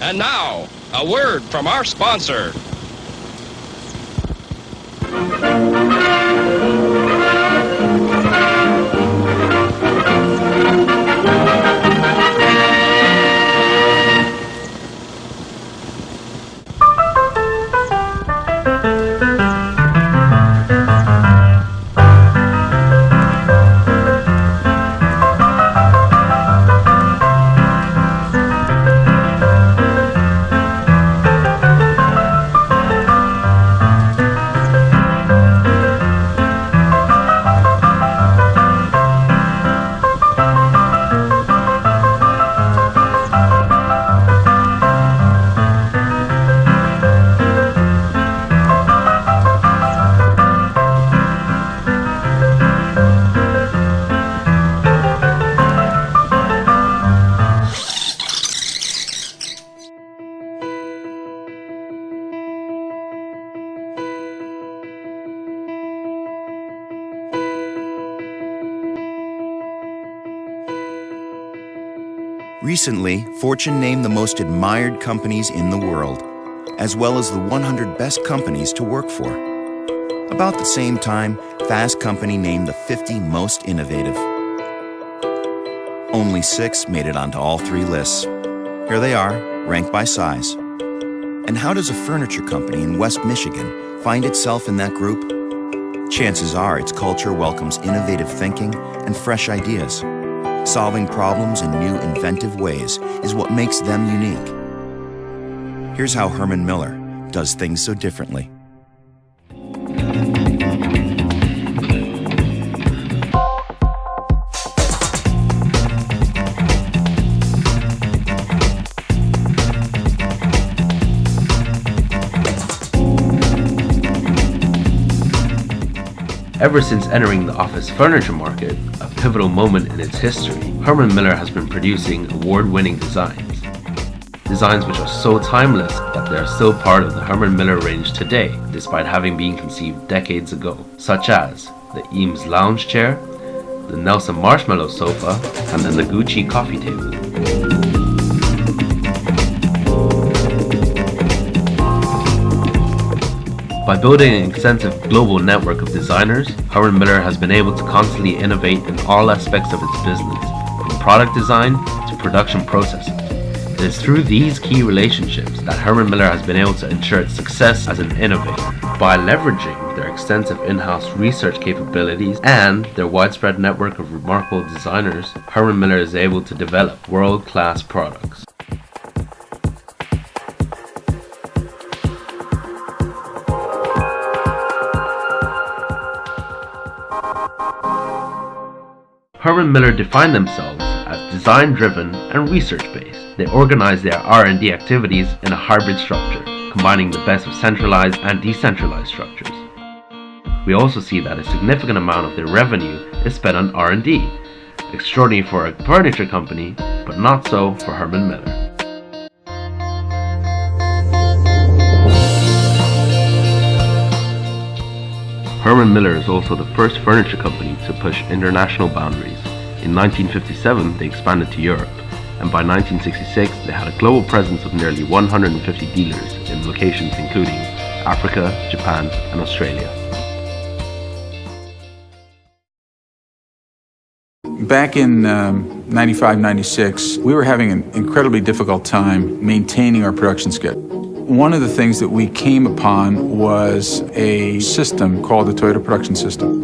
And now, a word from our sponsor. Recently, Fortune named the most admired companies in the world, as well as the 100 best companies to work for. About the same time, Fast Company named the 50 most innovative. Only 6 made it onto all 3 lists. Here they are, ranked by size. And how does a furniture company in West Michigan find itself in that group? Chances are its culture welcomes innovative thinking and fresh ideas. Solving problems in new, inventive ways is what makes them unique. Here's how Herman Miller does things so differently. Ever since entering the office furniture market, a pivotal moment in its history, Herman Miller has been producing award-winning designs. Designs which are so timeless that they are still part of the Herman Miller range today, despite having been conceived decades ago, such as the Eames lounge chair, the Nelson marshmallow sofa, and the Noguchi coffee table. By building an extensive global network of designers, Herman Miller has been able to constantly innovate in all aspects of its business, from product design to production processes. It is through these key relationships that Herman Miller has been able to ensure its success as an innovator. By leveraging their extensive in-house research capabilities and their widespread network of remarkable designers, Herman Miller is able to develop world-class products. Herman Miller defined themselves as design-driven and research-based. They organize their R&D activities in a hybrid structure, combining the best of centralized and decentralized structures. We also see that a significant amount of their revenue is spent on R&D, extraordinary for a furniture company, but not so for Herman Miller. Herman Miller is also the first furniture company to push international boundaries. In 1957, they expanded to Europe, and by 1966, they had a global presence of nearly 150 dealers in locations including Africa, Japan, and Australia. Back in 95, 96, we were having an incredibly difficult time maintaining our production schedule. One of the things that we came upon was a system called the Toyota Production System.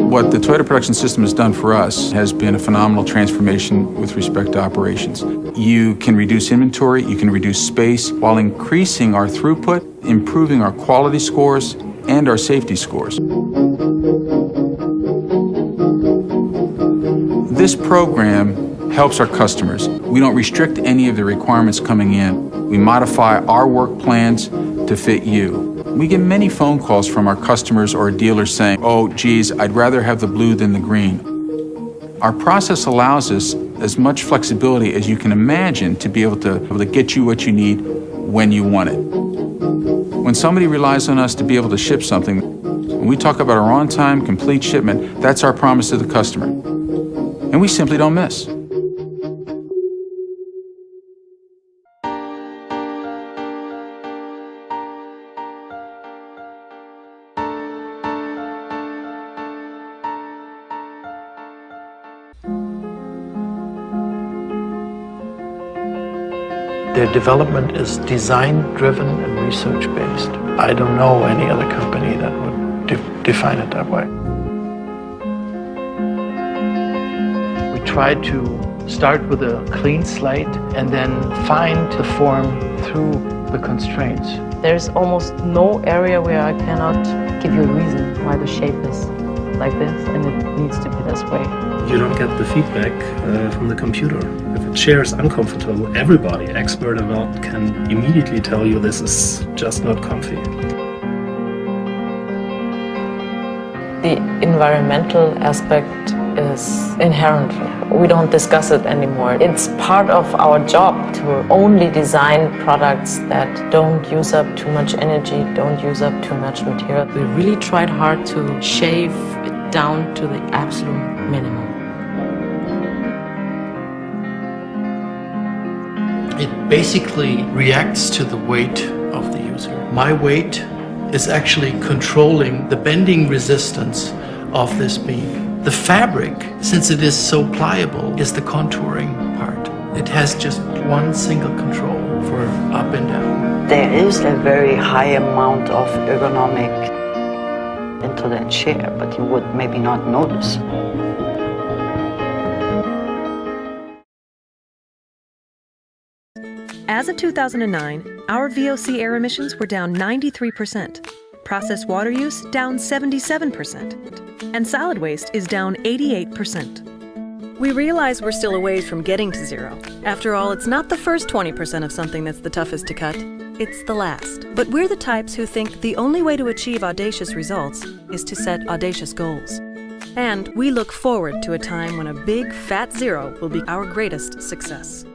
What the Toyota Production System has done for us has been a phenomenal transformation with respect to operations. You can reduce inventory, you can reduce space, while increasing our throughput, improving our quality scores, and our safety scores. This program helps our customers. We don't restrict any of the requirements coming in. We modify our work plans to fit you. We get many phone calls from our customers or dealers saying, "Oh, geez, I'd rather have the blue than the green." Our process allows us as much flexibility as you can imagine to be able to get you what you need when you want it. When somebody relies on us to be able to ship something, when we talk about our on-time, complete shipment, that's our promise to the customer. And we simply don't miss. Their development is design-driven and research-based. I don't know any other company that would define it that way. We try to start with a clean slate and then find the form through the constraints. There's almost no area where I cannot give you a reason why the shape is like this and it needs to be this way. You don't get the feedback from the computer. If a chair is uncomfortable, everybody, expert or not, can immediately tell you this is just not comfy. The environmental aspect is inherent. We don't discuss it anymore. It's part of our job to only design products that don't use up too much energy, don't use up too much material. We really tried hard to shave it down to the absolute minimum. It basically reacts to the weight of the user. My weight is actually controlling the bending resistance of this beam. The fabric, since it is so pliable, is the contouring part. It has just one single control for up and down. There is a very high amount of ergonomic into that chair, but you would maybe not notice. As of 2009, our VOC air emissions were down 93%, processed water use down 77%, and solid waste is down 88%. We realize we're still a ways from getting to zero. After all, it's not the first 20% of something that's the toughest to cut, it's the last. But we're the types who think the only way to achieve audacious results is to set audacious goals. And we look forward to a time when a big, fat zero will be our greatest success.